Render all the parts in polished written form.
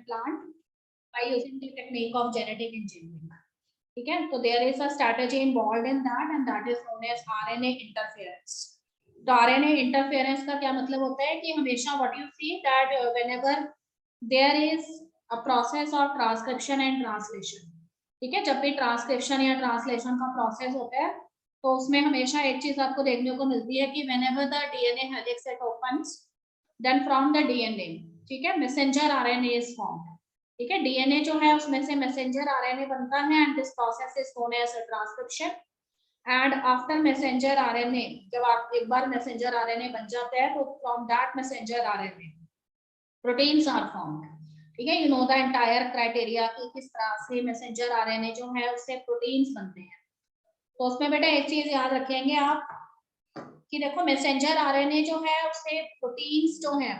plant by using the technique of genetic engineering. ठीक है, तो there is a strategy involved in that and that is known as RNA interference. तो RNA interference का क्या मतलब होता है कि हमेशा what you see that whenever there is a process of transcription and translation, ठीक है, जब भी ट्रांसक्रिप्शन या ट्रांसलेशन का प्रोसेस होता है तो उसमें हमेशा एक चीज आपको देखने को मिलती है कि whenever the DNA helix set opens, then from the DNA, ठीक है, messenger RNA is formed. ठीक है, डीएनए जो है उसमें से मैसेंजर आरएनए बनता है and this process is known as transcription. And after messenger RNA, जब आप एक बार मैसेंजर आरएनए बन जाता है तो from that messenger RNA proteins are formed. ठीक है, you know the entire criteria कि किस तरह से मैसेंजर आरएनए जो है उससे प्रोटीन्स बनते हैं. तो उसमें बेटा एक चीज याद रखेंगे आप कि देखो मैसेंजर आरएनए जो है उससे प्रोटीन्स जो है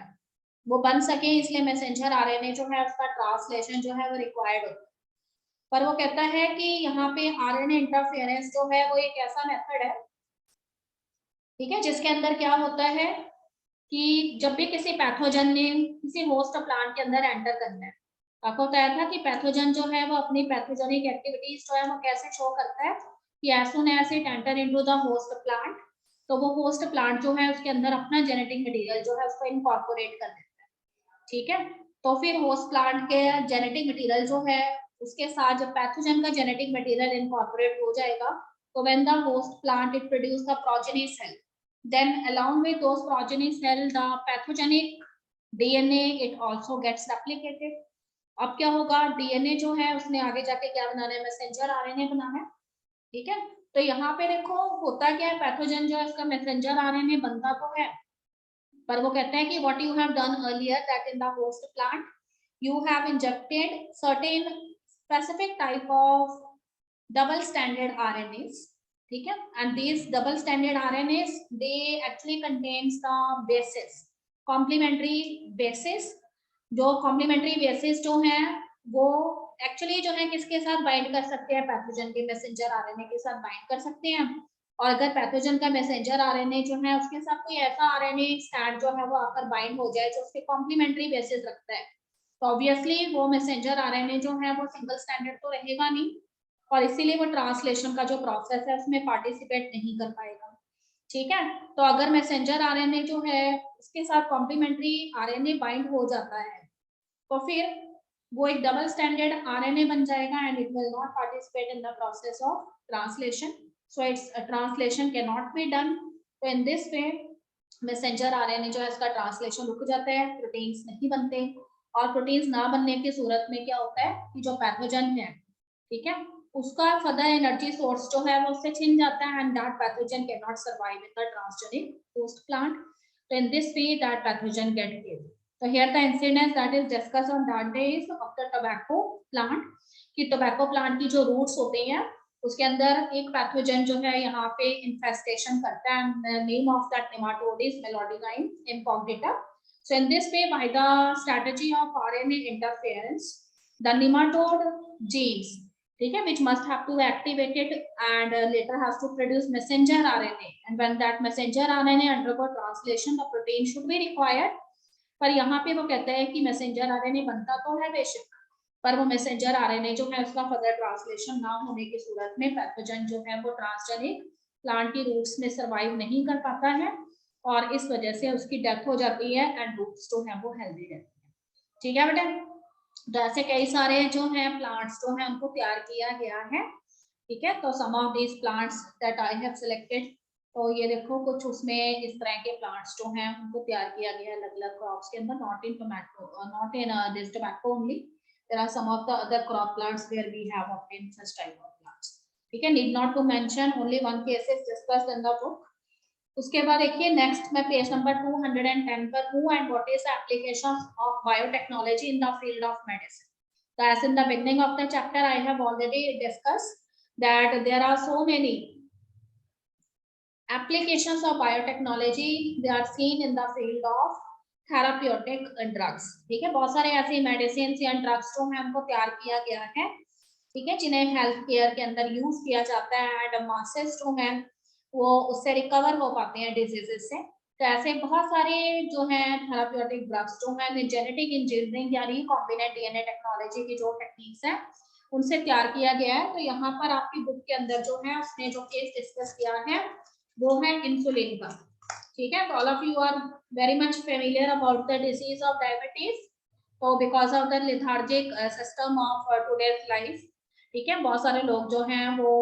वो बन सके, इसलिए मैसेंजर आरएनए जो है उसका ट्रांसलेशन जो है वो रिक्वायर्ड होता है. पर वो कहता है कि यहाँ पे आरएनए इंटरफेरेंस जो है वो एक ऐसा मेथड है, ठीक है, जिसके अंदर क्या होता है कि जब भी किसी पैथोजन ने किसी होस्ट प्लांट के अंदर एंटर करना है, आपको बताया था कि पैथोजन जो है वो अपनी पैथोजेनिक एक्टिविटीज जो है वो कैसे शो करता है कि as soon as it enter into the host plant, तो वो होस्ट प्लांट जो है उसके अंदर अपना जेनेटिक मटेरियल जो है उसको इनकॉर्पोरेट कर देता है. ठीक है, तो फिर होस्ट प्लांट के जेनेटिक मटेरियल जो है उसके साथ जब पैथोजन का जेनेटिक मटेरियल इनकॉर्पोरेट हो जाएगा तो when the host plant it produce the progeny cell, then along with those progeny cell the pathogenic DNA it also gets replicated. अब क्या होगा, डीएनए जो है उसने आगे जाके क्या बनाना है, मैसेंजर आरएनए बनाना है. ठीक है, तो यहाँ पे देखो होता क्या है, पैथोजन जो है उसका मैसेंजर आरएनए बनता तो है, पर वो कहते हैं कि what you have done earlier that in the host plant you have injected certain specific type of double stranded RNAs. ठीक है, and these double stranded RNAs they actually contains the bases, complementary bases. जो complementary bases जो हैं वो actually जो है किसके साथ बाइंड कर सकते हैं, पैथोजन के मैसेंजर आरएनए के साथ बाइंड कर सकते हैं. और अगर पैथोजन का मैसेंजर आरएनए जो है उसके साथ कोई ऐसा आरएनए स्ट्रैंड जो है वो आकर बाइंड हो जाए जो उसके कॉम्प्लीमेंट्री बेसिस रखता है, तो ऑब्वियसली वो मैसेंजर आरएनए जो है वो सिंगल स्टैंडर्ड तो रहेगा नहीं और इसीलिए वो ट्रांसलेशन का जो प्रोसेस है उसमें पार्टिसिपेट नहीं कर पाएगा. ठीक है, तो अगर मैसेंजर आरएनए जो है उसके साथ कॉम्प्लीमेंट्री आरएनए बाइंड हो जाता है तो फिर वो एक डबल स्टैंडर्ड आरएनए बन जाएगा and it will not participate in the process of translation. So its translation can not be done. तो in this way messenger RNA जो है इसका ट्रांसलेशन रुक जाता है, प्रोटीन्स नहीं बनते. और प्रोटीन्स ना बनने की सूरत में क्या होता है कि जो पैथोजन है, ठीक है, उसका फर्दर एनर्जी सोर्स जो है वो उससे छिन जाता है and that pathogen can not survive in the transgenic host plant. तो in this way that pathogen get killed. तो here the incidence that is discussed on that day is of the tobacco plant, कि tobacco plant की जो roots होते हैं उसके अंदर एक पैथोजन जो है यहाँ पे इन्फेस्टेशन करता है. Name of that nematode is meloidogyne incognita. So in this way, by the strategy of RNA interference, the nematode genes, ठीक है, which must have to be activated and later has to produce messenger RNA, and when that messenger RNA undergo translation, the protein should be required. पर यहाँ पे वो कहता है कि messenger RNA बनता तो है बेशक, पर वो मैसेंजर आरएनए जो है उसका फर्दर ट्रांसलेशन ना होने की सूरत में पैथोजन जो है वो ट्रांसजेनिक प्लांट की रूट्स में सर्वाइव नहीं कर पाता है और इस वजह से उसकी डेथ हो जाती है एंड रूट्स जो है वो हेल्दी रहती है. ठीक है बेटा, तो ऐसे कई सारे जो है प्लांट्स जो है उनको तैयार किया गया है. ठीक है, तो some of this plants that I have selected, तो ये देखो कुछ उसमें इस तरह के प्लांट्स जो हैं उनको तैयार किया गया है अलग अलग क्रॉप्स के अंदर, not in tomato, not in this tobacco only, there are some of the other crop plants where we have obtained such type of plants. ठीक है, need not to mention, only one case is discussed in the book. उसके बाद देखिए next मैं page number 210 पर हूँ and what is application of biotechnology in the field of medicine. So as in the beginning of the chapter I have already discussed that there are so many applications of biotechnology, they are seen in the field of therapeutic drugs. ठीक है, बहुत सारे ऐसे medicine या drugs जो है उनको तैयार किया गया है, ठीक है, जिन्हें हेल्थ केयर के अंदर यूज किया जाता है एंड मासेस जो है वो उससे रिकवर हो पाते हैं डिजीजेस से. तो ऐसे बहुत सारे जो है थेराप्यूटिक ड्रग्स जो है जेनेटिक इंजीनियरिंग या रिकॉम्बिनेंट डीएनए टेक्नोलॉजी की जो टेक्निक्स है उनसे तैयार किया गया है। तो यहाँ पर आपकी बुक के अंदर जो है उसने जो केस डिस्कस किया है वो है इंसुलिन का। ठीक है, तो all of you are very much familiar about the disease of diabetes. तो because of the lethargic system of today's life, ठीक है, बहुत सारे लोग जो हैं वो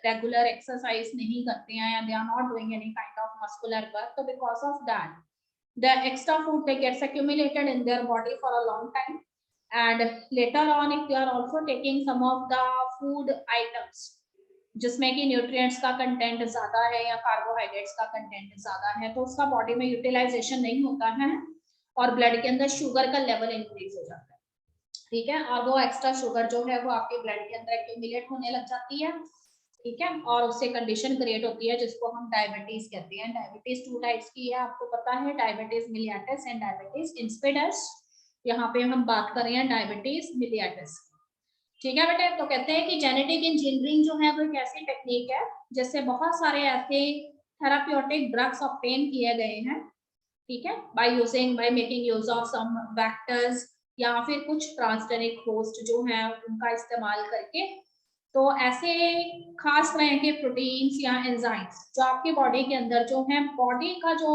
रेगुलर एक्सरसाइज नहीं करते हैं या they are not doing any kind of muscular work. तो because of that the extra food that gets accumulated in their body for a long time, and later on if you are also taking some of the food items जिसमें कि nutrients का content ज्यादा है या carbohydrates का content ज्यादा है, तो उसका बॉडी में यूटिलाइजेशन नहीं होता है और ब्लड के अंदर शुगर का लेवल इंक्रीज हो जाता है। ठीक है, और वो एक्स्ट्रा शुगर जो है वो आपके ब्लड के अंदर एक्यूमुलेट होने लग जाती है। ठीक है, और उससे कंडीशन क्रिएट होती है जिसको हम डायबिटीज कहते हैं। डायबिटीज 2 टाइप्स की है, आपको पता है, डायबिटीज मिलियाटिस एंड डायबिटीज इंसिपिडस। यहाँ पे हम बात कर रहे हैं डायबिटीज मिलियाटिस। ठीक है बेटे, तो कहते हैं कि जेनेटिक इंजीनियरिंग जो है वो एक ऐसी टेक्निक है जिससे बहुत सारे ऐसे थेराप्यूटिक ड्रग्स ऑब्टेन किए गए हैं। ठीक है, by making use of some vectors या फिर कुछ ट्रांसजेनिक होस्ट जो है उनका इस्तेमाल करके। तो ऐसे खास तरह के प्रोटीन्स या एंजाइम्स जो आपकी बॉडी के अंदर जो है बॉडी का जो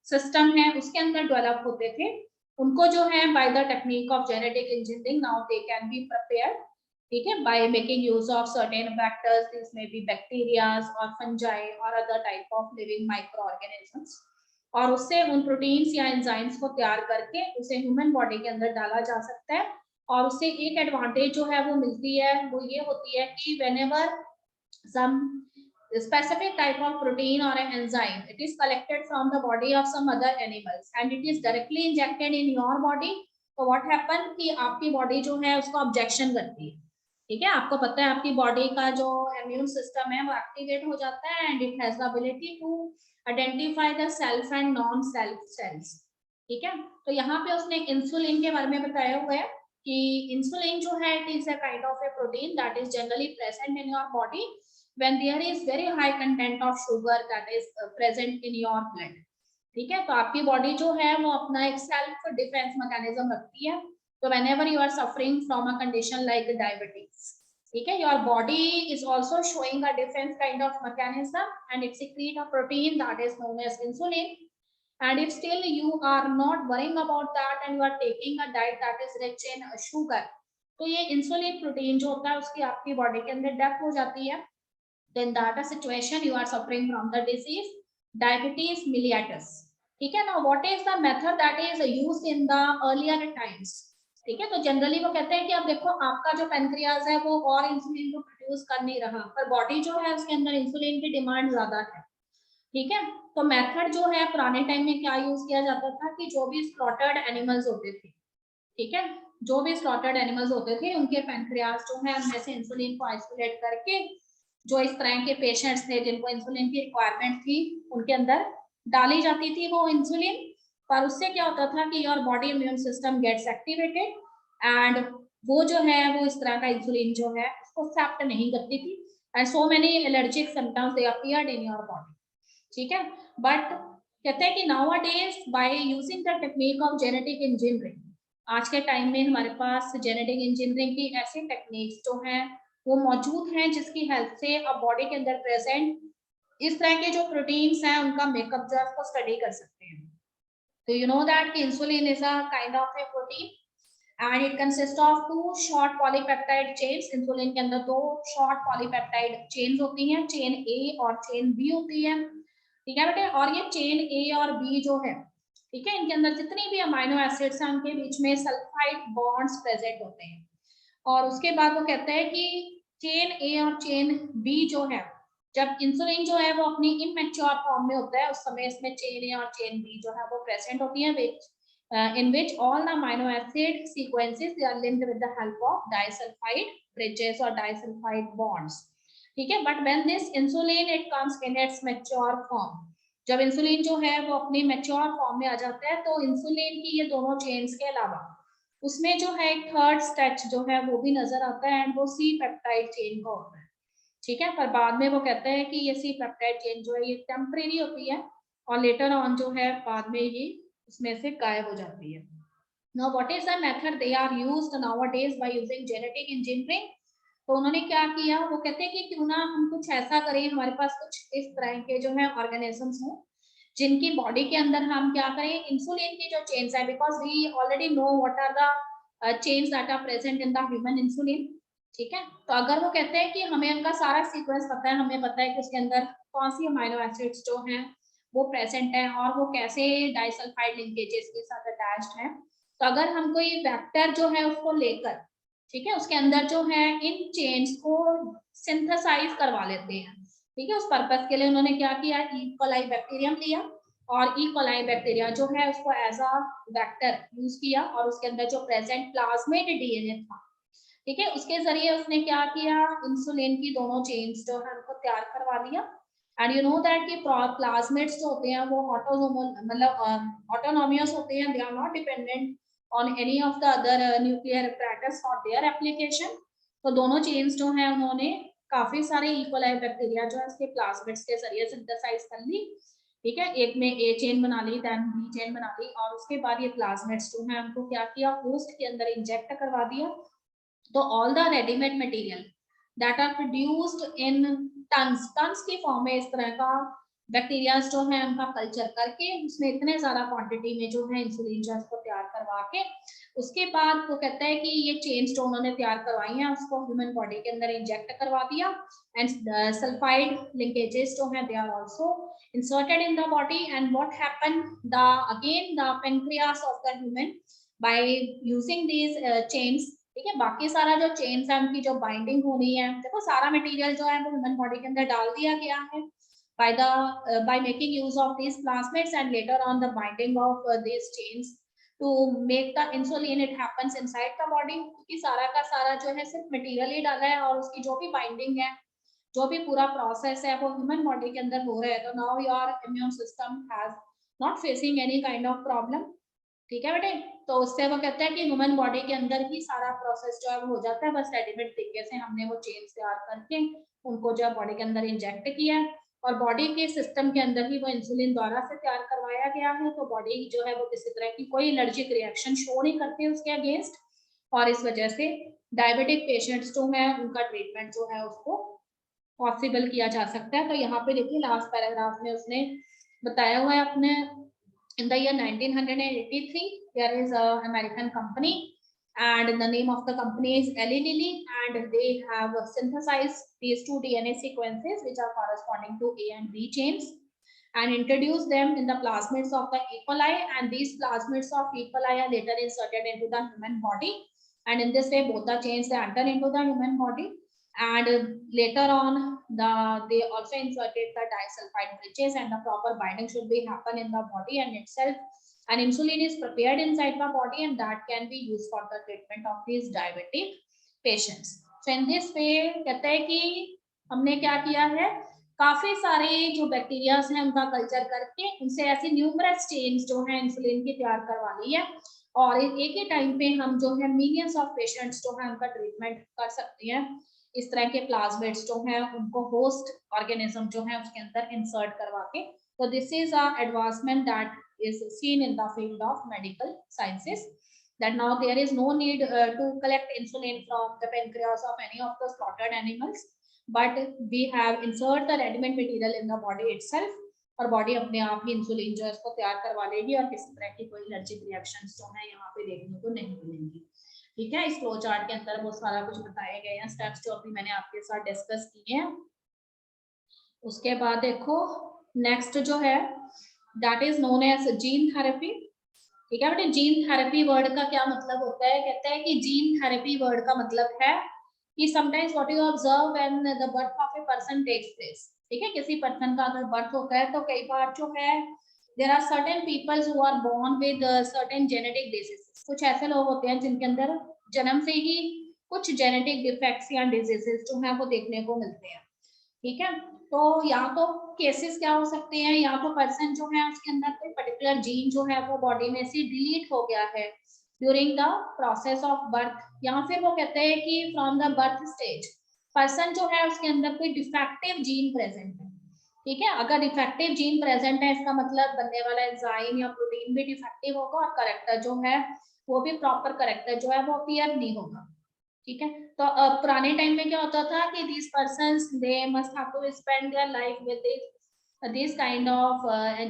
सिस्टम है उसके अंदर डेवलप होते थे, उनको जो है by the technique of genetic engineering now they can be prepared. ठीक है, by making use of certain vectors, this may be bacterias और फंजाई और other type of living micro organisms, और उससे उन प्रोटीन्स या एंजाइम्स को तैयार करके उसे ह्यूमन बॉडी के अंदर डाला जा सकता है। और उससे एक एडवांटेज जो है वो मिलती है, वो ये होती है कि whenever some specific type of protein or an enzyme it is collected from the body of some other animals and it is directly injected in your body, तो what happen कि आपकी बॉडी जो है उसको ऑब्जेक्शन करती है। ठीक है, आपको पता है आपकी बॉडी का जो इम्यून सिस्टम है वो एक्टिवेट हो जाता है and it has the ability to identify the self and non self cells. ठीक है, तो यहाँ पे उसने इंसुलिन के बारे में बताया हुआ है कि इंसुलिन जो है it is a kind of a protein that is generally present in your body when there is very high content of sugar that is present in your blood. ठीक है, तो आपकी बॉडी जो है वो अपना एक सेल्फ डिफेंस मैकेनिज्म रखती है। तो whenever you are suffering from a condition like diabetes, ठीक है, your body is also showing a defence kind of mechanism and it secrete a protein that is known as insulin. And if still you are not worrying about that and you are taking a diet that is rich in sugar, तो ये insulin protein जो होता है उसकी आपकी body के अंदर death हो जाती है, then that a situation you are suffering from the disease diabetes mellitus. ठीक है ना, what is the method that is used in the earlier times? ठीक है, तो जनरली वो कहते हैं कि अब देखो आपका जो पेनक्रियाज है वो और इंसुलिन को प्रोड्यूस कर नहीं रहा, पर बॉडी जो है उसके अंदर इंसुलिन की डिमांड ज्यादा है। ठीक है, तो मेथड जो है पुराने टाइम में क्या यूज किया जाता था कि जो भी स्लॉटर्ड एनिमल्स होते थे, ठीक है, जो भी स्लॉटर्ड एनिमल्स होते थे उनके पेनक्रियाज जो है उनमें से इंसुलिन को आइसोलेट करके जो इस तरह के पेशेंट्स थे जिनको इंसुलिन की रिक्वायरमेंट थी उनके अंदर डाली जाती थी वो इंसुलिन। पर उससे क्या होता था कि your body immune system gets activated and वो जो है वो इस तरह का इंसुलिन जो है उसको एक्सेप्ट नहीं करती थी and so many allergic symptoms they appeared in your body. ठीक है, बट कहते हैं कि now a days by using the technique of genetic engineering, आज के टाइम में हमारे पास जेनेटिक इंजीनियरिंग की ऐसी टेक्निक्स जो हैं वो मौजूद हैं जिसकी हेल्प से अब बॉडी के अंदर प्रेजेंट इस तरह के जो प्रोटीन्स हैं उनका मेकअप जो है उसको स्टडी कर सकते हैं। तो यू नो दैट कि insulin is a kind of a protein and it consists of 2 short polypeptide chains। Insulin के अंदर 2 short polypeptide chains होती हैं, चेन A और चेन B होती है। ठीक है बेटे, और ये चेन A और B जो है, ठीक है, इनके अंदर जितनी भी अमाइनो एसिड्स हैं उनके बीच में सल्फाइड बॉन्ड्स प्रेजेंट होते हैं। और उसके बाद वो कहते हैं कि चेन A और चेन B जो है, जब इंसुलिन जो है वो अपनी इमेच्योर फॉर्म में होता है उस समय इसमें चेन A और चेन B जो है वो प्रेजेंट होती है, in which all the amino acid sequences they are linked with the help of disulfide bridges or disulfide bonds। ठीक है, but when this insulin it comes in its mature form, जब insulin जो है वो अपनी mature form में आ जाता है तो इंसुलिन की ये दोनों चेन्स के अलावा उसमें जो है एक थर्ड स्टेच जो है वो भी नजर आता है एंड वो सी पेप्टाइड चेन का होता है। ठीक है, पर बाद में वो कहते हैं कि ये सी पेप्टाइड चेन जो है ये टेम्परेरी होती है और लेटर ऑन जो है बाद में ये उसमें से गायब हो जाती है। Now what is the method they are used nowadays by using genetic engineering? तो उन्होंने क्या किया, वो कहते हैं कि क्यों ना हम कुछ ऐसा करें, हमारे पास कुछ इस तरह के जो है ऑर्गेनिजम्स हों जिनकी बॉडी के अंदर हम क्या करें, इंसुलिन की जो चेन्स है, because we already know what are the chains that are present in the human insulin. ठीक है, तो अगर वो कहते हैं कि हमें उनका सारा सीक्वेंस पता है, हमें पता है कि उसके अंदर कौन सी अमाइनो एसिड्स जो हैं वो प्रेजेंट है और वो कैसे डाइसल्फाइड लिंकेजेस के साथ अटैच्ड है, तो अगर हम कोई वेक्टर जो है उसको लेकर, ठीक है, उसके अंदर जो है इन चेन्स को सिंथेसाइज करवा लेते हैं। ठीक है, उस पर्पस के लिए उन्होंने क्या किया, ई कोलाई बैक्टीरियम लिया और ई कोलाई बैक्टीरिया जो है उसको एज अ वेक्टर यूज किया और उसके अंदर जो प्रेजेंट प्लाज्मिड डीएनए था, ठीक है, उसके जरिए उसने क्या किया, इंसुलिन की दोनों चेन्स जो है उनको तैयार करवा लिया। एंड यू नो दैट कि प्लाज्मिड्स जो होते हैं वो ऑटोनोमल मतलब ऑटोनोमियस होते हैं, they are not dependent on any of the other nuclear apparatus for their application. तो दोनों चेन्स जो है उन्होंने काफी सारे इकोलाई बैक्टीरिया जो है उसके प्लाज्मिड्स के जरिए सिंथेसाइज कर ली। ठीक है, एक में ए चेन बना ली, देन बी चेन बना ली और उसके बाद ये प्लाज्मिड्स जो है उनको क्या किया, होस्ट के अंदर इंजेक्ट करवा दिया। तो all the readymade material that are produced in tons की फॉर्म में इस तरह का बैक्टीरिया जो है उनका कल्चर करके उसमें इतने ज्यादा क्वांटिटी में जो है इंसुलिन जो है उसको तैयार करवा के उसके बाद वो कहता है कि ये चेन्स जो उन्होंने तैयार करवाई हैं उसको ह्यूमन बॉडी के अंदर इंजेक्ट करवा दिया एंड सल्फाइड लिंकेजेस जो है they are also inserted in the body and what happened, the pancreas of the human by using these chains, ठीक है, बाकी सारा जो चेन्स है उनकी जो बाइंडिंग होनी है, देखो सारा मटेरियल जो है वो ह्यूमन बॉडी के अंदर डाल दिया गया है by making use of these plasmids and later on the binding of these chains to make the insulin, it happens inside the body, क्योंकि सारा का सारा जो है सिर्फ मटेरियल ही डाला है और उसकी जो भी बाइंडिंग है, जो भी पूरा प्रोसेस है वो ह्यूमन बॉडी के अंदर हो रहा है। तो now your immune system has not facing any kind of problem. ठीक है बेटे, तो उससे वो कहते हैं कि ह्यूमन बॉडी के अंदर ही सारा प्रोसेस जो है वो हो जाता है, बस रेडीमेड तरीके से हमने वो चेन्स तैयार करके उनको जो है बॉडी के अंदर इंजेक्ट किया और बॉडी के सिस्टम के अंदर ही वो इंसुलिन द्वारा से तैयार करवाया गया है। तो बॉडी जो है वो किसी तरह की कोई एलर्जिक रिएक्शन शो नहीं करती उसके अगेंस्ट और इस वजह से डायबिटिक पेशेंट्स जो है उनका ट्रीटमेंट जो है उसको पॉसिबल किया जा सकता है। तो यहाँ पे देखिए लास्ट पैराग्राफ में उसने बताया हुआ है अपने in the year 1983 there is a American company and the name of the company is Eli Lilly and they have synthesized these two DNA sequences which are corresponding to A and B chains and introduced them in the plasmids of the E. coli and these plasmids of E. coli are later inserted into the human body and in this way both the chains they enter into the human body and later on they also inserted the disulfide bridges and the proper binding should be happen in the body and itself and insulin is prepared inside the body and that can be used for the treatment of these diabetic patients. So in this way कहते हैं कि हमने क्या किया है, काफी सारे जो बैक्टीरियाज हैं उनका कल्चर करके उनसे ऐसी न्यूमरस चेन्स जो है इंसुलिन की तैयार करवा ली है और एक ही टाइम पे हम जो है मिलियंस ऑफ पेशेंट्स जो है उनका ट्रीटमेंट कर सकते हैं। इस तरह के प्लाज्मिड्स जो है उनको होस्ट ऑर्गेनिज्म जो है उसके अंदर इंसर्ट करवा के। तो this is a advancement that is seen in the field of medical sciences that now there is no need to collect insulin from the pancreas of any of the slaughtered animals but we have insert the ready-made material in the body itself और body अपने आप ही insulin जो है उसको तैयार करवा लेगी और किसी तरह की कोई एलर्जिक रिएक्शंस जो है यहाँ पे देखने को नहीं मिलेंगी। ठीक है, इस फ्लो चार्ट के अंदर वो सारा कुछ बताए गए हैं स्टेप्स जो अभी मैंने आपके साथ डिस्कस किए हैं। उसके बाद देखो नेक्स्ट जो है that is known as gene therapy. ठीक है बेटे, जीन थेरेपी वर्ड का क्या मतलब होता है, कहते हैं कि जीन थेरेपी वर्ड का मतलब है कि sometimes what you observe when the birth of a person takes place. ठीक है, किसी पर्सन का अगर बर्थ होता है तो कई बार जो है there are certain peoples who are born with certain genetic diseases. कुछ ऐसे लोग होते हैं जिनके अंदर जन्म से ही कुछ जेनेटिक डिफेक्ट्स या डिजीजेस जो है वो देखने को मिलते हैं। ठीक है, तो या तो केसेस क्या हो सकते हैं, या तो पर्सन जो है उसके अंदर कोई पर्टिकुलर जीन जो है वो बॉडी में से डिलीट हो गया है during the process of birth, या फिर वो कहते हैं कि from the birth stage person जो है उसके अंदर कोई डिफेक्टिव जीन प्रेजेंट है। ठीक है, अगर डिफेक्टिव जीन प्रेजेंट है इसका मतलब बनने वाला एंजाइम या प्रोटीन भी डिफेक्टिव होगा और करेक्टर जो है वो भी प्रॉपर करेक्टर जो है वो अपीयर नहीं होगा। ठीक है, तो पुराने टाइम में क्या होता था कि these persons they must have to spend their life with this kind of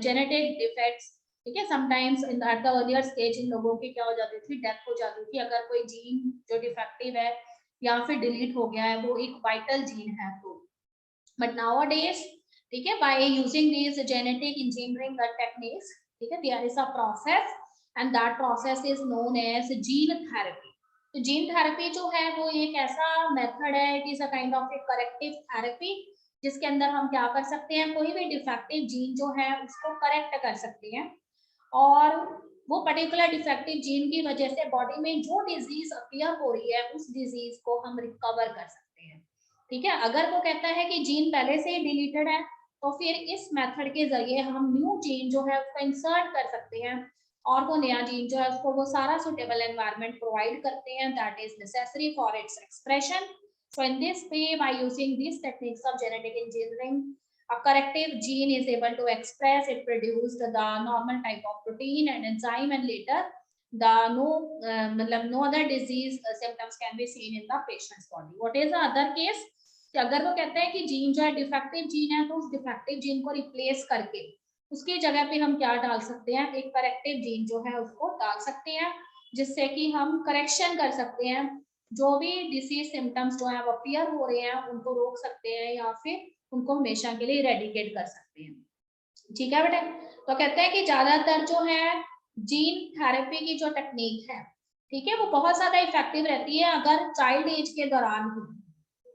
genetic defects. ठीक है, sometimes in at the earlier stage इन लोगों की क्या हो जाती थी, डेथ हो जाती थी अगर कोई जीन जो डिफेक्टिव है या फिर डिलीट हो गया है, वो एक वाइटल जीन है तो। बट नाउअडेज, ठीक है, by using these genetic engineering techniques, ठीक है, there is a process and that process is known as gene therapy. तो जीन थेरेपी जो है वो एक ऐसा मेथड है, it is a kind of a corrective therapy, जिसके अंदर हम क्या कर सकते हैं, कोई भी डिफेक्टिव जीन जो है उसको करेक्ट कर सकते हैं और वो पर्टिकुलर डिफेक्टिव जीन की वजह से बॉडी में जो डिजीज अपीयर हो रही है उस डिजीज को हम रिकवर कर सकते हैं। ठीक है, अगर वो कहता है कि जीन पहले से ही डिलीटेड है तो फिर इस मेथड के जरिए हम न्यू जीन जो है उसको इंसर्ट कर सकते हैं और वो नया जीन जो है उसको वो सारा सुटेबल एनवायरनमेंट प्रोवाइड करते हैं that is necessary for its expression. So in this way, by using these techniques of genetic engineering, a corrective gene is able to express, it produced the normal type of protein and enzyme, and later the no other disease symptoms can be seen in the patient's body. What is the other case? कि अगर वो कहते हैं कि gene जो है defective gene है तो उस डिफेक्टिव जीन को रिप्लेस करके उसकी जगह पे हम क्या डाल सकते हैं, एक करेक्टिव जीन जो है उसको डाल सकते हैं, जिससे कि हम करेक्शन कर सकते हैं, जो भी डिसीज सिम्टम्स जो है वो अपीयर हो रहे हैं उनको रोक सकते हैं या फिर उनको हमेशा के लिए इरेडिकेट कर सकते हैं। ठीक है बेटा, तो कहते हैं कि ज्यादातर जो है जीन थेरेपी की जो टेक्निक है, ठीक है, वो बहुत ज्यादा इफेक्टिव रहती है अगर चाइल्ड एज के दौरान ही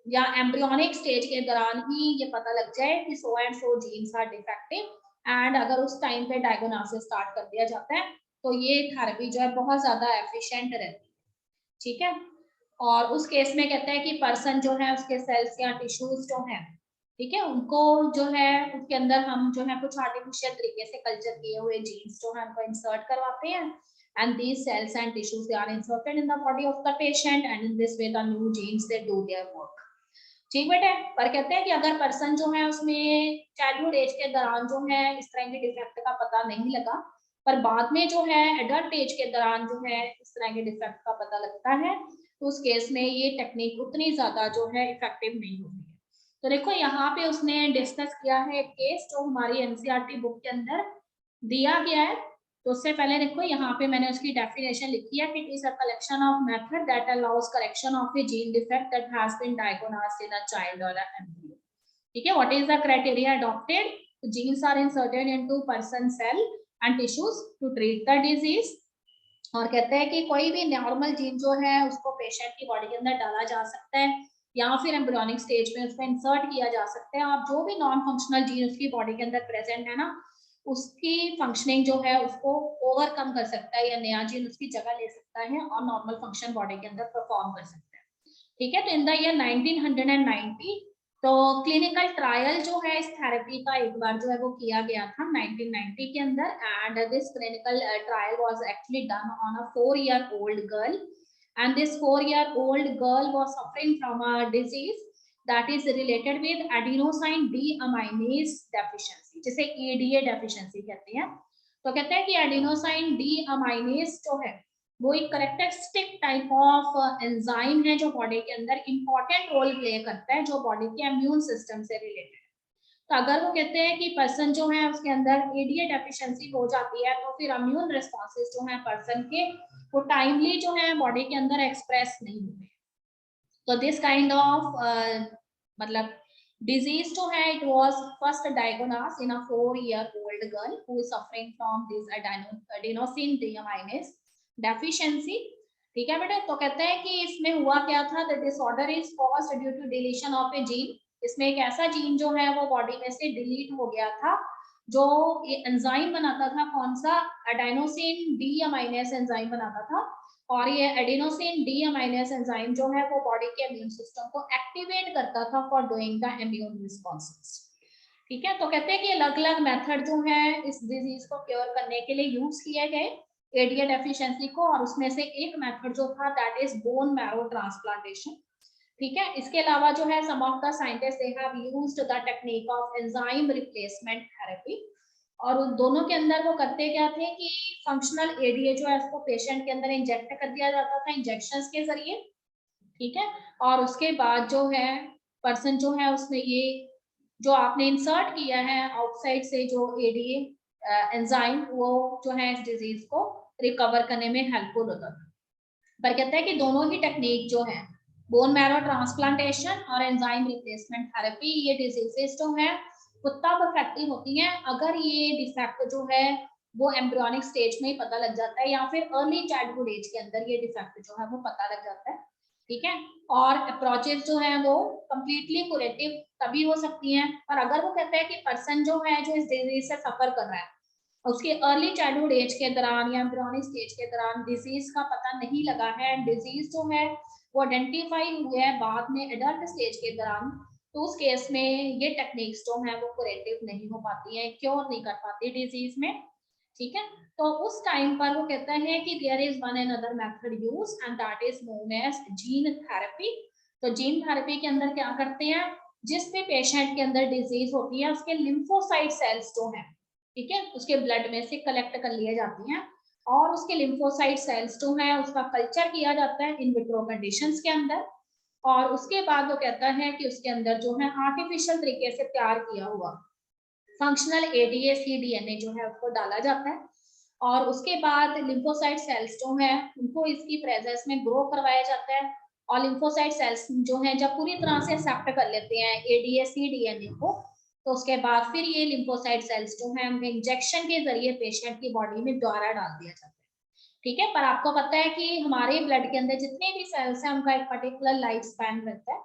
या एम्ब्रियोनिक स्टेज के दौरान ही ये पता लग जाए कि so and so genes are defective, and अगर उस टाइम पे डायग्नोसिस स्टार्ट कर दिया जाता है तो ये थेरेपी जो है बहुत ज्यादा एफिशिएंट रहती है। ठीक है, और उस केस में कहते हैं कि पर्सन जो है उसके सेल्स या टिश्यूज जो है, ठीक है, उनको जो है उसके अंदर हम जो है कुछ आर्टिफिशियल तरीके से कल्चर किए हुए जीन्स जो है उनको इंसर्ट करवाते हैं and these cells and tissues they are inserted in the body of the patient and in this way the new genes they do their work. ठीक बेटे, पर कहते हैं कि अगर पर्सन जो है उसमें चाइल्डहुड एज के दौरान जो है इस तरह के डिफेक्ट का पता नहीं लगा, पर बाद में जो है एडल्ट एज के दौरान जो है इस तरह के डिफेक्ट का पता लगता है, तो उस केस में ये टेक्निक उतनी ज्यादा जो है इफेक्टिव नहीं होती है। तो देखो यहाँ पे उसने डिस्कस किया है एक केस जो हमारी एनसीईआरटी बुक के अंदर दिया गया है। तो उससे पहले देखो यहाँ पे मैंने उसकी डेफिनेशन लिखी है कि it is a collection of method that allows correction of a gene defect that has been diagnosed in a child और एम्ब्रियो। ठीक है, what is the criteria adopted? Genes are inserted into person cell and tissues to treat the disease. और कहते हैं कि कोई भी normal gene जो है उसको पेशेंट की बॉडी के अंदर डाला जा सकता है या फिर एम्ब्रियोनिक स्टेज में उसको इंसर्ट किया जा सकता है, और जो भी नॉन फंक्शनल जीन उसकी बॉडी के अंदर प्रेजेंट है ना, उसकी फंक्शनिंग जो है उसको ओवरकम कर सकता है या नया जीन उसकी जगह ले सकता है और नॉर्मल फंक्शन बॉडी के अंदर परफॉर्म कर सकता है। ठीक है, तो इन द ईयर 1990 तो क्लिनिकल ट्रायल जो है इस थेरेपी का एक बार जो है वो किया गया था 1990 के अंदर, and this clinical trial was actually done on a 4-year-old girl, and this 4-year-old girl was suffering from a disease that is related with adenosine deaminase deficiency, जिसे ADA deficiency कहते हैं। तो कहते हैं कि एडिनोसाइन डीअमाइनेज जो है वो एक करेक्टरिस्टिक टाइप ऑफ एंजाइम है जो बॉडी के अंदर इंपॉर्टेंट रोल प्ले करता है, जो बॉडी के इम्यून सिस्टम से रिलेटेड। तो अगर वो कहते हैं कि पर्सन जो है उसके अंदर एडीए डेफिशिएंसी हो जाती है तो फिर इम्यून रिस्पॉन्सेज जो है पर्सन के वो टाइमली जो है बॉडी के अंदर एक्सप्रेस नहीं होते। तो दिस काइंड ऑफ मतलब डिजीज जो है it was first diagnosed in a 4-year-old girl who is suffering from this adenosine deaminase deficiency। ठीक है बेटा, तो कहते हैं कि इसमें हुआ क्या था, the disorder is caused due to deletion of a gene. इसमें एक ऐसा जीन जो है वो बॉडी में से डिलीट हो गया था जो ये एंजाइम बनाता था, कौन सा, एडेनोसिन डीअमाइनेज एंजाइम बनाता था, और ये एडेनोसिन डीअमाइनेज एंजाइम जो है वो बॉडी के इम्यून सिस्टम को एक्टिवेट करता था for doing the immune responses. ठीक है, तो कहते हैं कि अलग अलग मेथड जो है इस डिजीज को क्योर करने के लिए यूज किए गए एडीए डेफिशिएंसी को, और उसमें से एक मेथड जो था that is bone marrow transplantation. ठीक है। इसके अलावा जो है some of the scientist they have used the technique of enzyme replacement therapy, और उन दोनों के अंदर वो करते क्या थे कि फंक्शनल एडीए जो है उसको पेशेंट के अंदर इंजेक्ट कर दिया जाता था इंजेक्शंस के जरिए, ठीक है। और उसके बाद जो है पर्सन जो है उसने ये जो आपने इंसर्ट किया है आउटसाइड से जो एडीए एंजाइम, वो जो है इस डिजीज को रिकवर करने में हेल्पफुल होता था। पर कहता है कि दोनों ही टेक्निक जो है बोन मैरो ट्रांसप्लांटेशन और एंजाइम रिप्लेसमेंट थेरेपी, ये डिजीजेस जो है वो तब इफेक्टिव होती हैं अगर ये डिफेक्ट जो है वो एम्ब्रियोनिक स्टेज में ही पता लग जाता है या फिर अर्ली चाइल्डहुड एज के अंदर ये डिफेक्ट जो है वो पता लग जाता है, ठीक है। और अप्रोचेस जो है वो कंप्लीटली क्यूरेटिव तभी हो सकती हैं, पर अगर वो कहता है कि पर्सन जो है जो इस डिजीज से सफर कर रहा है उसके अर्ली चाइल्डहुड एज के दौरान या एम्ब्रियोनिक स्टेज के दौरान डिजीज का पता नहीं लगा है, डिजीज जो है वो आइडेंटिफाई हुई है बाद में एडल्ट स्टेज के दौरान, तो उस केस में ये टेक्निक्स जो है वो क्यूरेटिव नहीं हो पाती है, क्योर नहीं कर पाती डिजीज में, ठीक है। तो उस टाइम पर वो कहता है कि there is one and other method use and that is known as gene therapy. तो जीन थेरेपी के अंदर क्या करते हैं, जिस भी पेशेंट के अंदर डिजीज होती है उसके लिम्फोसाइट सेल्स जो है, ठीक है, उसके ब्लड में से कलेक्ट कर लिए जाती हैं और उसके लिम्फोसाइट सेल्स जो है उसका कल्चर किया जाता है इन विट्रो कंडीशंस के अंदर, और उसके बाद वो कहता है कि उसके अंदर जो है आर्टिफिशियल तरीके से तैयार किया हुआ फंक्शनल एडीए सीडीएनए जो है उसको डाला जाता है, और उसके बाद लिम्फोसाइट सेल्स जो है उनको इसकी प्रेजेंस में ग्रो करवाया जाता है, और लिम्फोसाइट सेल्स जो है जब पूरी तरह से एक्सेप्ट कर लेते हैं एडीए सीडीएनए को, तो उसके बाद फिर ये लिम्फोसाइट सेल्स जो है इंजेक्शन के जरिए पेशेंट की बॉडी में दोबारा डाल दिया जाता है, ठीक है। पर आपको पता है कि हमारे ब्लड के अंदर जितने भी सेल्स हैं उनका एक पर्टिकुलर लाइफ स्पैन रहता है,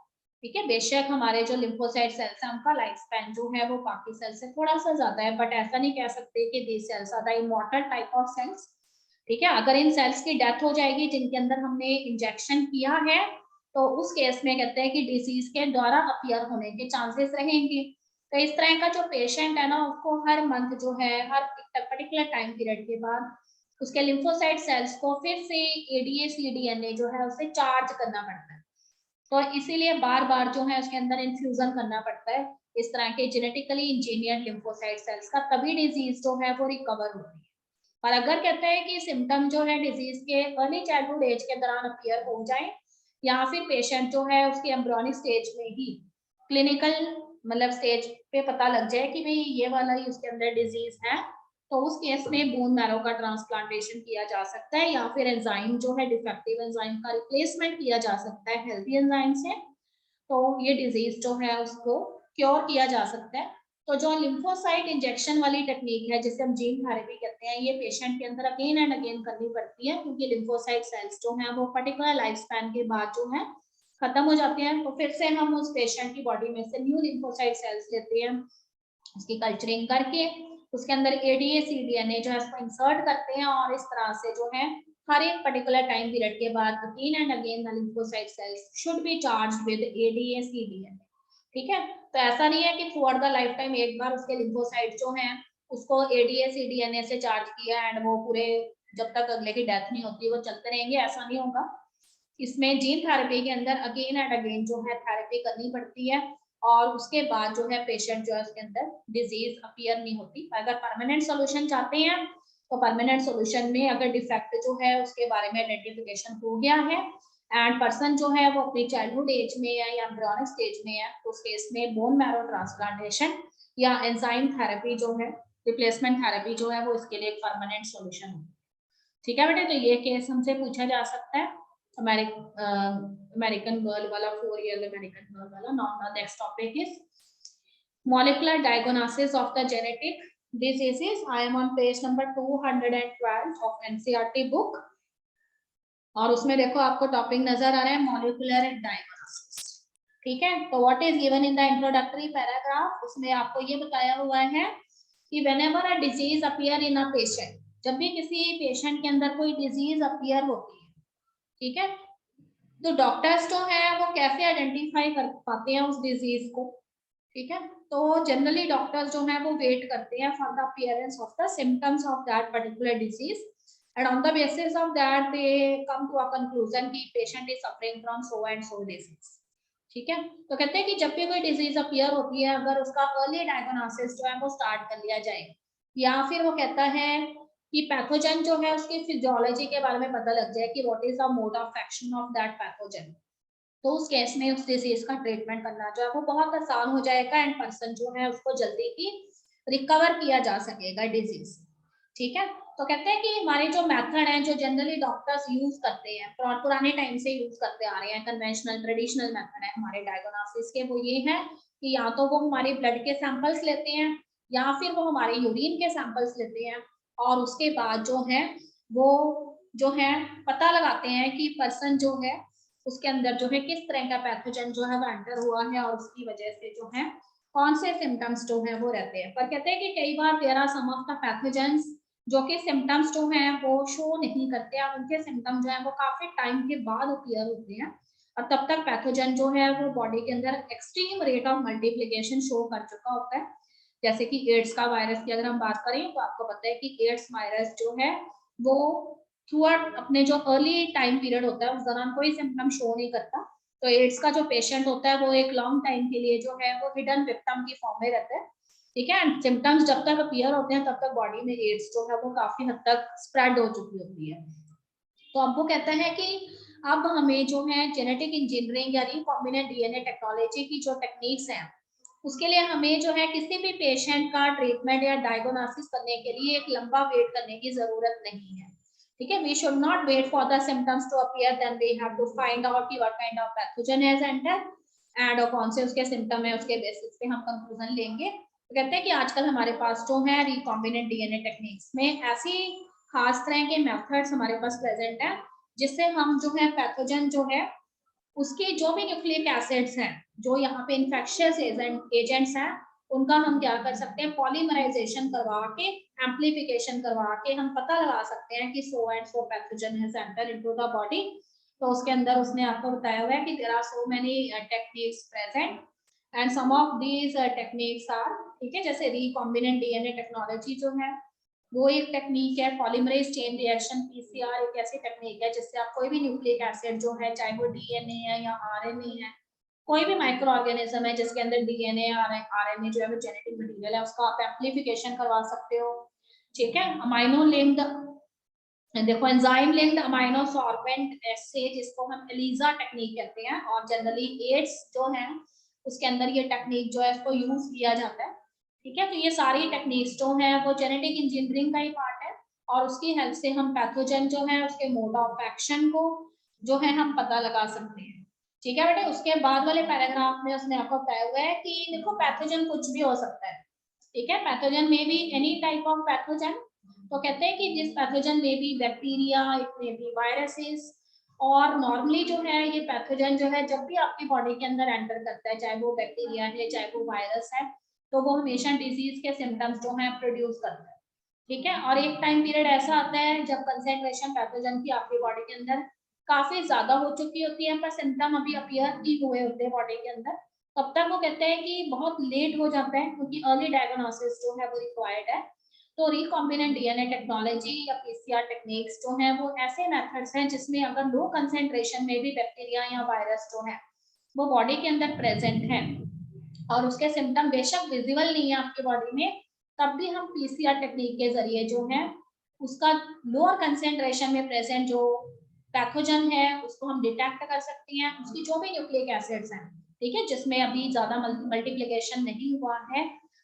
ठीक है। बेशक हमारे जो लिम्फोसाइट सेल्स हैं उनका लाइफ स्पैन जो है वो बाकी सेल्स से थोड़ा सा ज्यादा है, बट ऐसा नहीं कह सकते कि these cells are the immortal type of cells, ठीक है। अगर इन सेल्स की डेथ हो जाएगी जिनके अंदर हमने इंजेक्शन किया है, तो उस केस में कहते हैं कि डिसीज के द्वारा अपीयर होने के चांसेस रहेंगे। तो इस तरह का जो पेशेंट है ना उसको हर मंथ जो है हर पर्टिकुलर टाइम पीरियड के बाद उसके लिम्फोसाइट सेल्स को फिर से एडीए सीडीएनए जो है उसे चार्ज करना पड़ता है, तो इसीलिए बार बार जो है उसके अंदर इन्फ्यूजन करना पड़ता है इस तरह के जेनेटिकली इंजीनियर्ड लिम्फोसाइट सेल्स का, तभी डिजीज जो है वो रिकवर होती है। और अगर कहते हैं कि सिम्टम जो है डिजीज के अर्ली चाइल्डहुड एज के दौरान अपीयर हो जाए या फिर पेशेंट जो है उसकी एम्ब्रियोनिक स्टेज में ही क्लिनिकल मतलब स्टेज पे पता लग जाए कि भाई ये वाला ही उसके अंदर डिजीज है, तो उस केस में बोन मैरो का ट्रांसप्लांटेशन किया जा सकता है या फिर एंजाइम जो है डिफेक्टिव एंजाइम का रिप्लेसमेंट किया जा सकता है हेल्दी एंजाइम से, तो ये डिजीज जो है उसको क्योर किया जा सकता है। तो जो लिम्फोसाइट इंजेक्शन वाली टेक्निक है जिसे हम जीन थेरेपी कहते हैं, ये पेशेंट के अंदर अगेन एंड अगेन करनी पड़ती है क्योंकि लिम्फोसाइट सेल्स जो है वो पर्टिकुलर लाइफ स्पैन के बाद जो है खत्म हो जाते हैं, तो फिर से हम उस पेशेंट की बॉडी में से न्यू लिम्फोसाइट सेल्स लेते हैं, उसकी कल्चरिंग करके उसके अंदर एडीए सीडीएनए जो है उसको इंसर्ट करते हैं, और इस तरह से जो है हर एक पर्टिकुलर टाइम पीरियड के बाद again and again the lymphocyte sales should be charged with ADA cDNA, ठीक है। तो ऐसा नहीं है कि through out the life time एक बार उसके लिम्फोसाइट जो है उसको एडीए सीडीएनए से चार्ज किया एंड वो पूरे जब तक अगले की डेथ नहीं होती वो चलते रहेंगे, ऐसा नहीं होगा। इसमें जीन थेरेपी के अंदर अगेन एंड अगेन जो है थेरेपी करनी पड़ती है, और उसके बाद जो है पेशेंट जो है उसके अंदर डिजीज अपीयर नहीं होती। अगर परमानेंट सोल्यूशन चाहते हैं तो परमानेंट सोल्यूशन में अगर डिफेक्ट जो है उसके बारे में आइडेंटिफिकेशन हो गया है एंड पर्सन जो है वो अपनी चाइल्डहुड एज में है या एम्ब्रियोनिक स्टेज में है, तो उस केस में बोन मैरो ट्रांसप्लांटेशन या एंजाइम थेरेपी जो है रिप्लेसमेंट थेरेपी जो है वो इसके लिए एक परमानेंट सोल्यूशन है, ठीक है बेटे। तो ये केस हमसे पूछा जा सकता है अमेरिकन गर्ल वाला 4 ईयर अमेरिकन गर्ल वाला। Now next topic is molecular diagnosis of the genetic diseases. I am on page number 212 of NCERT book, और उसमें देखो आपको टॉपिक नजर आ रहा है मॉलिक्यूलर डायग्नोसिस, ठीक है। तो what is given in the introductory paragraph, उसमें आपको ये बताया हुआ है कि whenever a disease appear in a patient, जब भी किसी पेशेंट के अंदर कोई डिजीज अपीयर होती है, ठीक है, तो डॉक्टर्स जो है वो कैसे आइडेंटिफाई कर पाते हैं उस डिजीज को, ठीक है। तो जनरली डॉक्टर्स जो है वो वेट करते हैं for the appearance of the symptoms of that particular disease, and on the basis of that they come to a conclusion कि patient is suffering from so and so disease, ठीक है। तो कहते हैं कि जब भी कोई डिजीज अपीयर होती है, अगर उसका अर्ली डायग्नोसिस जो है वो स्टार्ट कर लिया जाए, या फिर वो कहता है कि पैथोजन जो है उसकी फिजियोलॉजी के बारे में पता लग जाए कि what is the mode of action of that pathogen, तो उस केस में उस डिजीज का ट्रीटमेंट करना जो है वो बहुत आसान हो जाएगा एंड पर्सन जो है उसको जल्दी ही रिकवर किया जा सकेगा डिजीज। ठीक है। तो कहते हैं कि हमारे जो मेथड है जो जनरली डॉक्टर्स यूज करते हैं, पुराने टाइम से यूज करते आ रहे हैं, कन्वेंशनल ट्रेडिशनल मेथड है हमारे डायग्नोसिस के, वो ये है कि या तो वो हमारे ब्लड के सैंपल्स लेते हैं या फिर वो हमारे यूरिन के सैंपल्स लेते हैं, और उसके बाद जो है वो जो है पता लगाते हैं कि पर्सन जो है उसके अंदर जो है किस तरह का पैथोजन जो है वो एंटर हुआ है और उसकी वजह से जो है कौन से सिम्टम्स जो है वो रहते हैं। पर कहते हैं कि कई बार there are some of the pathogens जो कि सिम्टम्स जो हैं वो शो नहीं करते, और उनके सिम्टम जो है वो काफी टाइम के बाद अपीयर होते हैं, और तब तक पैथोजन जो है वो बॉडी के अंदर extreme rate of multiplication show कर चुका होता है। जैसे कि एड्स का वायरस की अगर हम बात करें तो आपको पता है कि एड्स वायरस जो है वो थ्रू अपने जो अर्ली टाइम पीरियड होता है उस दौरान कोई सिम्टम शो नहीं करता। तो एड्स का जो पेशेंट होता है वो एक लॉन्ग टाइम के लिए जो है वो हिडन विक्टिम की फॉर्म में रहता है। ठीक है। सिम्टम्स जब तक अपीयर होते हैं तब तक बॉडी में एड्स जो है वो काफी हद तक स्प्रेड हो चुकी होती है। तो अब वो कहता है कि अब हमें जो है जेनेटिक इंजीनियरिंग या रिकॉम्बिनेंट डीएनए टेक्नोलॉजी की जो टेक्निक्स हैं उसके लिए हमें जो है किसी भी पेशेंट का ट्रीटमेंट या डायग्नोसिस करने के लिए एक लंबा वेट करने की जरूरत नहीं है। ठीक है। We should not wait for the symptoms to appear, then we have to find out कि what kind of pathogen has entered and कौन से उसके सिम्टम है, उसके बेसिस पे हम कंक्लूजन लेंगे। तो कहते हैं कि आजकल हमारे पास जो है रिकॉम्बिनेंट डीएनए टेक्निक्स में ऐसी खास तरह के मेथड्स हमारे पास प्रेजेंट है जिससे हम जो है पैथोजन जो है उसके जो भी न्यूक्लिक एसिड्स हैं जो यहाँ पे इन्फेक्शियस एजेंट्स हैं उनका हम क्या कर सकते हैं, पॉलीमराइजेशन करवा के, एम्प्लीफिकेशन करवा के हम पता लगा सकते हैं कि so and so pathogen has enter into the body. तो उसके अंदर उसने आपको बताया हुआ है कि there are so many techniques present and some of these techniques are, ठीक है, जैसे रिकॉम्बिनेंट डीएनए टेक्नोलॉजी जो है वो एक टेक्निक है। पॉलीमरेज चेन रिएक्शन पीसीआर एक ऐसी टेक्निक है जिससे आप कोई भी न्यूक्लिक एसिड जो है, चाहे वो डीएनए है या आरएनए है, कोई भी माइक्रो ऑर्गेनिज्म है जिसके अंदर डीएनए आरएनए जो है वो जेनेटिक मटेरियल है, उसका आप एम्प्लीफिकेशन करवा सकते हो। ठीक है। अमाइनो लिंक्ड, देखो एंजाइम लिंक्ड अमाइनो सॉर्बेंट एसे जिसको हम एलिजा टेक्निक कहते हैं, और जनरली एड्स जो है उसके अंदर ये टेक्निक जो है इसको यूज किया जाता है। ठीक है। तो ये सारी टेक्निक्स जो है वो जेनेटिक इंजीनियरिंग का ही पार्ट है, और उसकी हेल्प से हम पैथोजन जो है उसके मोड ऑफ एक्शन को जो है हम पता लगा सकते हैं। ठीक है बेटे। उसके बाद वाले पैराग्राफ में उसने आपको बताया हुआ है कि देखो पैथोजन कुछ भी हो सकता है। ठीक है। पैथोजन में भी एनी टाइप ऑफ पैथोजन। तो कहते हैं कि दिस पैथोजन में भी बैक्टीरिया, इट में भी वायरसेस, और नॉर्मली जो है ये पैथोजन जो है जब भी आपकी बॉडी के अंदर एंटर करता है, चाहे वो बैक्टीरिया है चाहे वो वायरस है, तो वो हमेशा डिजीज के सिम्टम्स जो है प्रोड्यूस करता है। ठीक है। और एक टाइम पीरियड ऐसा आता है जब कंसेंट्रेशन पैथोजन की आपकी बॉडी के अंदर काफी ज्यादा हो चुकी होती है पर सिम्टम अभी अपीयर नहीं हुए होते हैं बॉडी के अंदर, तब तक वो कहते हैं कि बहुत लेट हो जाता है क्योंकि अर्ली डायग्नोसिस जो है वो रिक्वायर्ड है। तो रिकॉम्बिनेंट डीएनए टेक्नोलॉजी या पीसीआर टेक्निक्स जो है वो ऐसे मेथड्स हैं जिसमें अगर लो कंसेंट्रेशन में भी बैक्टीरिया या वायरस जो है वो बॉडी के अंदर प्रेजेंट है और उसके सिम्टम बेशक विजिबल नहीं है आपकी बॉडी में, तब भी हम पीसीआर टेक्निक के जरिए जो है उसका लोअर कंसेंट्रेशन में प्रेजेंट जो पैथोजन है उसको हम डिटेक्ट कर सकते हैं, उसकी जो भी न्यूक्लिक एसिड्स हैं, ठीक है, जिसमें अभी ज्यादा मल्टीप्लिकेशन नहीं हुआ है,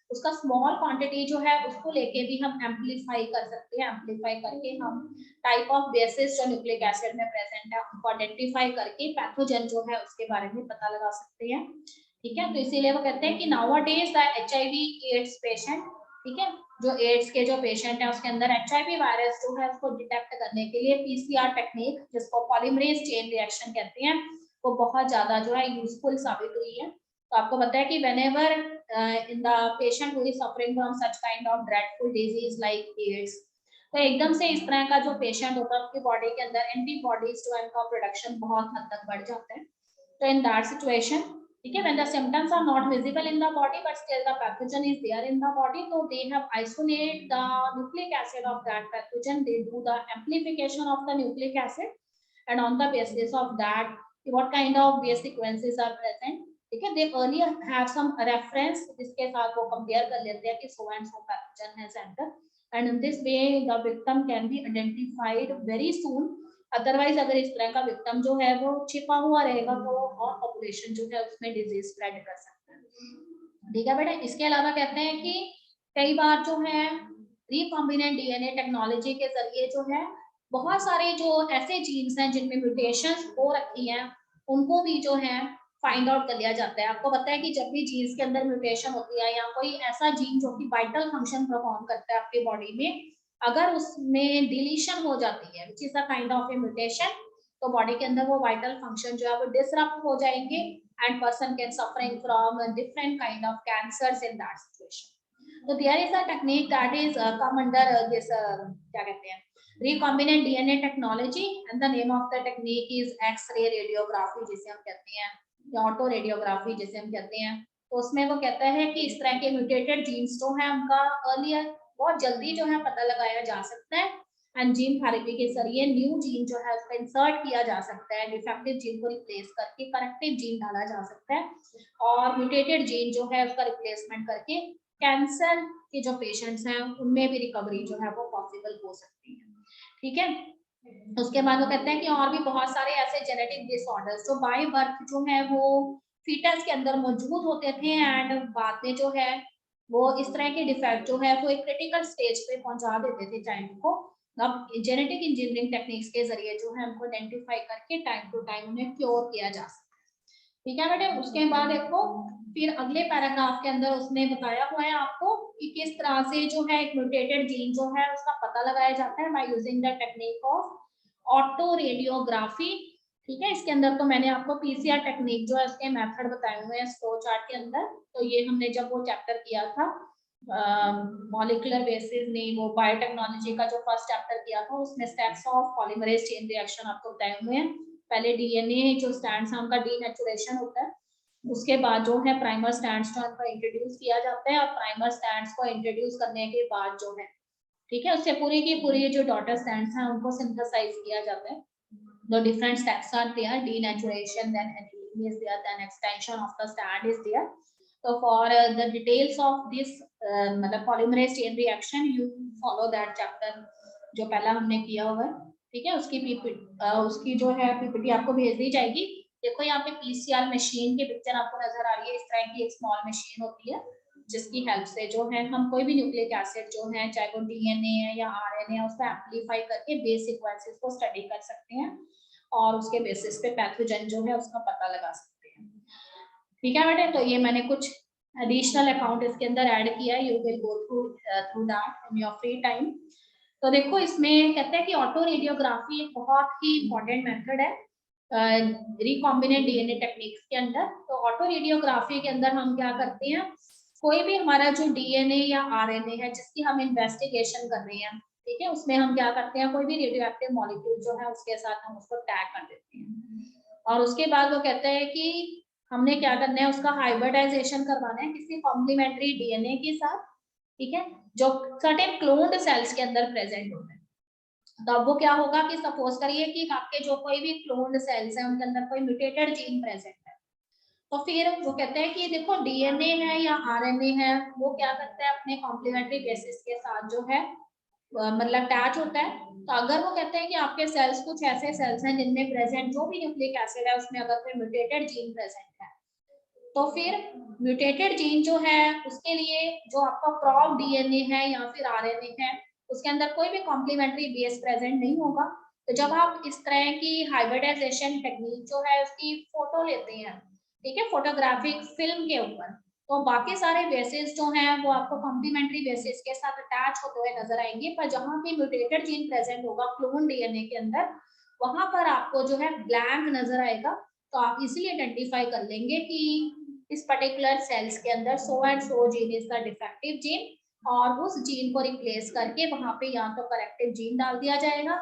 उसका स्मॉल क्वांटिटी जो है उसको लेके भी हम एम्पलीफाई कर सकते हैं। एम्पलीफाई करके हम टाइप ऑफ बेसिस जो न्यूक्लिक एसिड में प्रेजेंट है उनको आइडेंटिफाई करके पैथोजन जो है उसके बारे में पता लगा सकते हैं। ठीक है। तो इसीलिए वो कहते हैं कि nowadays the HIV AIDS patient, ठीक है, जो एड्स के जो पेशेंट है उसके अंदर एचआईवी वायरस जो है उसको डिटेक्ट करने के लिए पीसीआर टेक्निक जिसको पॉलीमरेज चेन रिएक्शन कहते हैं वो बहुत ज्यादा जो है यूजफुल साबित हुई है। तो आपको पता है कि whenever in the patient who is suffering from such kind of dreadful disease like AIDS, तो एकदम से इस तरह का जो पेशेंट होता है उसकी बॉडी के अंदर एंटीबॉडीज जो है उनका प्रोडक्शन बहुत हद तक बढ़ जाता है। तो इन दैट सिचुएशन, ठीक है, when the symptoms are not visible in the body but still the pathogen is there in the body, so they have isolate the nucleic acid of that pathogen, they do the amplification of the nucleic acid and on the basis of that what kind of base sequences are present, ठीक है, they earlier have some reference जिसके साथ वो compare कर लेते हैं कि so and so pathogen has entered, and in this way the victim can be identified very soon. Otherwise अगर इस तरह का विक्टिम जो है वो छिपा हुआ रहेगा तो और पॉपुलेशन जो है उसमें डिजीज स्प्रेड कर सकता है, ठीक है बेटा। इसके अलावा कहते हैं कि कई बार जो है रिकॉम्बिनेंट डीएनए टेक्नोलॉजी के जरिए जो है बहुत सारे जो ऐसे जीन्स हैं जिनमें म्यूटेशंस हो रखी हैं उनको भी जो है फाइंड आउट कर लिया जाता है। आपको पता है कि जब भी जीन्स के अंदर म्यूटेशन होती है या कोई ऐसा जीन जो कि वाइटल फंक्शन परफॉर्म करता है आपकी बॉडी में, अगर उसमें डिलीशन हो जाती है which is a kind of A mutation, तो बॉडी के अंदर वो वाइटल फंक्शन जो है वो डिसरप्ट हो जाएंगे and person can suffering from different kind of cancers in that situation. So there is a technique that is come under this क्या कहते हैं recombinant DNA technology, and the name of the technique is X-ray radiography जिसे हम कहते हैं या auto radiography जिसे हम कहते हैं। तो उसमें वो कहता है कि इस तरह के म्यूटेटेड जीन्स जो है उनका अर्लियर बहुत जल्दी जो है पता लगाया जा सकता है एंड जीन थेरेपी के जरिए न्यू जीन जो है उसको इंसर्ट किया जा सकता है, डिफेक्टिव जीन को रिप्लेस करके करेक्टिव जीन डाला जा सकता है और म्यूटेटेड जीन जो है उसका रिप्लेसमेंट करके कैंसर के जो पेशेंट्स हैं उनमें भी रिकवरी जो है वो पॉसिबल हो सकती है, ठीक है। उसके बाद वो कहते हैं कि और भी बहुत सारे ऐसे जेनेटिक डिसऑर्डर्स जो बाय बर्थ जो है वो फीटस के अंदर मौजूद होते थे एंड बाद में जो है वो इस तरह के डिफेक्ट जो है वो एक क्रिटिकल स्टेज पे पहुंचा देते थे चाइल्ड को। अब जेनेटिक इंजीनियरिंग टेक्निक्स के जरिए जो है उनको आइडेंटिफाई करके टाइम टू टाइम उन्हें क्योर किया जा सकता है, ठीक है बेटे। उसके बाद देखो फिर अगले पैराग्राफ के अंदर उसने बताया हुआ है आपको कि किस तरह से जो है एक म्यूटेटेड जीन जो है उसका पता लगाया जाता है by using the technique of auto radiography, ठीक है। इसके अंदर तो मैंने आपको पीसीआर टेक्निक जो है उसके मेथड बताए हुए हैं फ्लो चार्ट के अंदर। तो ये हमने जब वो चैप्टर किया था मॉलिक्यूलर बेसिस नहीं वो बायोटेक्नोलॉजी का जो फर्स्ट चैप्टर किया था उसमें steps of polymerase chain reaction आपको बताए हुए हैं। पहले डीएनए जो स्टैंड्स है उनका डीनेचुरेशन होता है, उसके बाद जो है प्राइमर स्टैंड्स जो उनको इंट्रोड्यूस किया जाता है और प्राइमर स्टैंड्स को इंट्रोड्यूस करने के बाद जो है, ठीक है, उससे पूरी की पूरी जो डॉटर स्टैंड्स हैं उनको सिंथेसाइज किया जाता है। The different steps are there, denaturation, then annealing is there, then extension of the strand is there. So for the details of this मतलब polymerase chain reaction you follow that chapter जो पहला हमने किया हुआ है, ठीक है। उसकी जो है पीपीटी आपको भेज दी जाएगी। देखो यहाँ पे पीसीआर मशीन की पिक्चर आपको नजर आ रही है, इस तरह की एक स्मॉल मशीन होती है जिसकी हेल्प से जो है हम कोई भी न्यूक्लिक एसिड जो है चाहे वो डीएनए है या आरएनए है उसको एम्पलीफाई करके बेस सीक्वेंसेस को स्टडी कर सकते हैं और उसके बेसिस पे पैथोजन जो है उसका पता लगा सकते हैं, ठीक है बेटे। तो ये मैंने कुछ एडिशनल अकाउंट इसके अंदर ऐड किया है, you will go through that in your free time. तो देखो इसमें कहते हैं कि ऑटो रेडियोग्राफी एक बहुत ही इंपॉर्टेंट मेथड है रिकॉम्बिनेंट डीएनए टेक्निक्स के अंदर। तो ऑटो रेडियोग्राफी के अंदर हम क्या करते हैं, कोई भी हमारा जो डीएनए या आरएनए है जिसकी हम इन्वेस्टिगेशन कर रहे हैं, ठीक है, उसमें हम क्या करते हैं कोई भी रेडियो एक्टिव मॉलिक्यूल जो है उसके साथ हम उसको टैग कर देते हैं और उसके बाद वो कहते हैं कि हमने क्या करना है उसका हाइब्रिडाइजेशन करवाना है किसी कॉम्प्लीमेंट्री डीएनए के साथ, ठीक है, जो सर्टेन क्लोन्ड सेल्स के अंदर प्रेजेंट होता है। तो अब वो क्या होगा कि सपोज करिए कि आपके जो कोई भी क्लोन्ड सेल्स हैं उनके अंदर कोई म्यूटेटेड जीन प्रेजेंट है, तो फिर वो कहते हैं कि देखो डीएनए है या आरएनए है वो क्या करता है अपने कॉम्प्लीमेंट्री बेसिस के साथ जो है मतलब अटैच होता है। तो अगर वो कहते हैं कि आपके सेल्स कुछ ऐसे सेल्स हैं जिनमें प्रेजेंट जो भी न्यूक्लिक एसिड है उसमें अगर कोई म्यूटेटेड जीन प्रेजेंट है, तो फिर म्यूटेटेड जीन जो है उसके लिए जो आपका प्रॉप डीएनए है या फिर आरएनए है उसके अंदर कोई भी कॉम्प्लीमेंट्री बेस प्रेजेंट नहीं होगा। तो जब आप इस तरह की हाइब्रिडाइजेशन टेक्निक जो है उसकी फोटो लेते हैं, ठीक है, फोटोग्राफिक फिल्म के ऊपर, तो बाकी सारे बेसिस जो हैं वो आपको कॉम्प्लीमेंट्री बेसिस के साथ अटैच होते हुए नजर आएंगे, पर जहां पे म्यूटेटेड जीन प्रेजेंट होगा क्लोन डीएनए के अंदर वहां पर आपको जो है ब्लैंक नजर आएगा। तो आप इजीली आइडेंटिफाई कर लेंगे कि इस पर्टिकुलर सेल्स के अंदर सो and so gene is the defective gene और उस जीन को रिप्लेस करके वहां पे या तो करेक्टिव जीन डाल दिया जाएगा,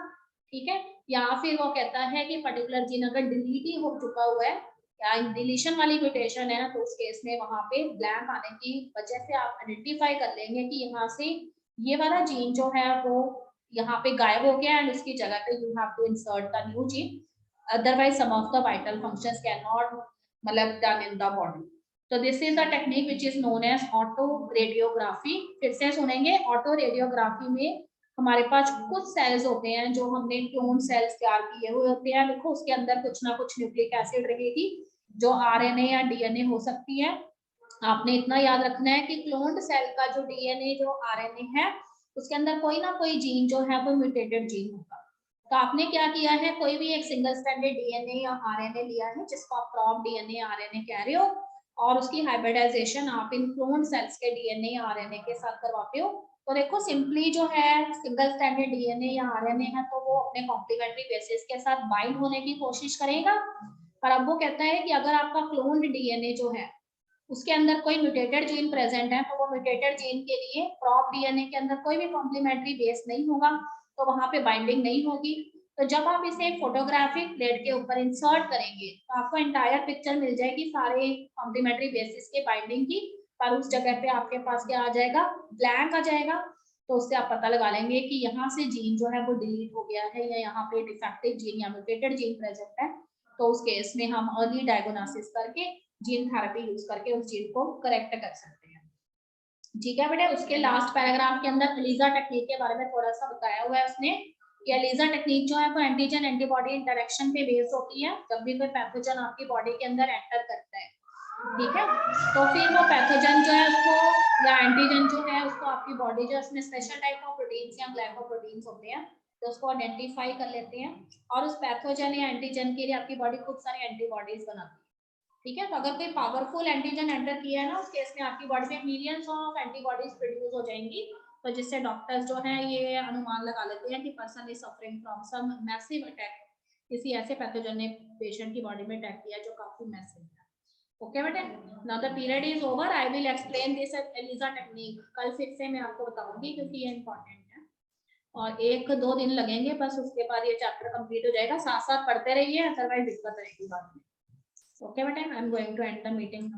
ठीक है, या फिर वो कहता है कि पर्टिकुलर जीन अगर डिलीट ही हो चुका हुआ है या डिलीशन वाली म्यूटेशन है तो उस केस में वहां पे ब्लैंक आने की वजह से आप आइडेंटिफाई कर लेंगे कि यहाँ से ये वाला जीन जो है वो यहाँ पे गायब हो गया एंड उसकी जगह पे you have to insert the new gene. otherwise some of the vital functions cannot मतलब done in the body. तो this is the technique which is known as autoradiography. फिर से सुनेंगे. ऑटो रेडियोग्राफी में हमारे पास कुछ सेल्स होते हैं जो हमने क्लोन सेल्स तैयार किए हुए होते हैं. देखो उसके अंदर कुछ ना कुछ न्यूक्लिक एसिड रहेगी जो आरएनए या डीएनए हो सकती है. आपने इतना याद रखना है कि क्लोन्ड सेल का जो डीएनए जो आरएनए है उसके अंदर कोई ना कोई जीन जो है वो म्यूटेटेड जीन होगा. तो आपने क्या किया है, कोई भी एक सिंगल स्ट्रैंडेड डीएनए या आरएनए लिया है जिसको आप प्रॉप डीएनए आरएनए कह रहे हो और उसकी हाइब्रिडाइजेशन आप इन क्लोन सेल्स के डीएनए या आरएनए के साथ करवाते हो. तो देखो सिंपली जो है सिंगल स्ट्रैंडेड डीएनए या आरएनए है तो वो अपने कॉम्प्लीमेंट्री बेसिस के साथ बाइंड होने की कोशिश करेगा. पर अब वो कहता है कि अगर आपका क्लोन्ड डीएनए जो है उसके अंदर कोई म्यूटेटेड जीन प्रेजेंट है तो वो म्यूटेटेड जीन के लिए प्रॉप डीएनए के अंदर कोई भी कॉम्प्लीमेंट्री बेस नहीं होगा तो वहां पे बाइंडिंग नहीं होगी. तो जब आप इसे फोटोग्राफिक प्लेट के ऊपर इंसर्ट करेंगे तो आपको एंटायर पिक्चर मिल जाएगी सारे कॉम्प्लीमेंट्री बेसिस के बाइंडिंग की. पर उस जगह पे आपके पास क्या आ जाएगा, ब्लैंक आ जाएगा. तो उससे आप पता लगा लेंगे कि यहाँ से जीन जो है वो डिलीट हो गया है या यहाँ पे डिफेक्टिव जीन या म्यूटेटेड जीन प्रेजेंट है. तो उस केस में हम अर्ली डायग्नोसिस करके जीन थेरेपी यूज करके उस जीन को करेक्ट कर सकते हैं. ठीक है बेटे. उसके लास्ट पैराग्राफ के अंदर एलिजा टेक्निक के बारे में थोड़ा सा बताया हुआ है उसने. ये एलिजा टेक्निक जो है वो एंटीजन एंटीबॉडी इंटरेक्शन पे बेस्ड होती है. जब भी कोई पैथोजन आपकी बॉडी के अंदर एंटर करता है, ठीक है, तो फिर वो पैथोजन जो है उसको या एंटीजन जो है उसको आपकी बॉडी जो उसमें स्पेशल टाइप ऑफ प्रोटीन्स या ग्लाइकोप्रोटीन्स होते हैं तो उसको आइडेंटिफाई कर लेते हैं और उस पैथोजन या एंटीजन के लिए आपकी बॉडी खूब सारी एंटीबॉडीज बनाती है. ठीक है. तो अगर कोई पावरफुल एंटीजन एंटर किया है ना उस केस में आपकी बॉडी में मिलियंस ऑफ एंटीबॉडीज प्रोड्यूस हो जाएंगी. तो जिससे डॉक्टर्स जो हैं ये अनुमान लगा लेते हैं कि person is suffering from some massive attack. किसी ऐसे पैथोजन ने पेशेंट की बॉडी में अटैक किया जो काफी मैसिव है. ओके बेटे. Now the period is over. I will explain this ELISA technique. कल फिर से मैं आपको बताऊंगी क्योंकि ये इंपॉर्टेंट है और 1-2 दिन लगेंगे बस. उसके बाद ये चैप्टर कंप्लीट हो जाएगा. साथ साथ पढ़ते रहिए अदरवाइज दिक्कत रहेगी बाद में. Okay, but I'm going to end the meeting now.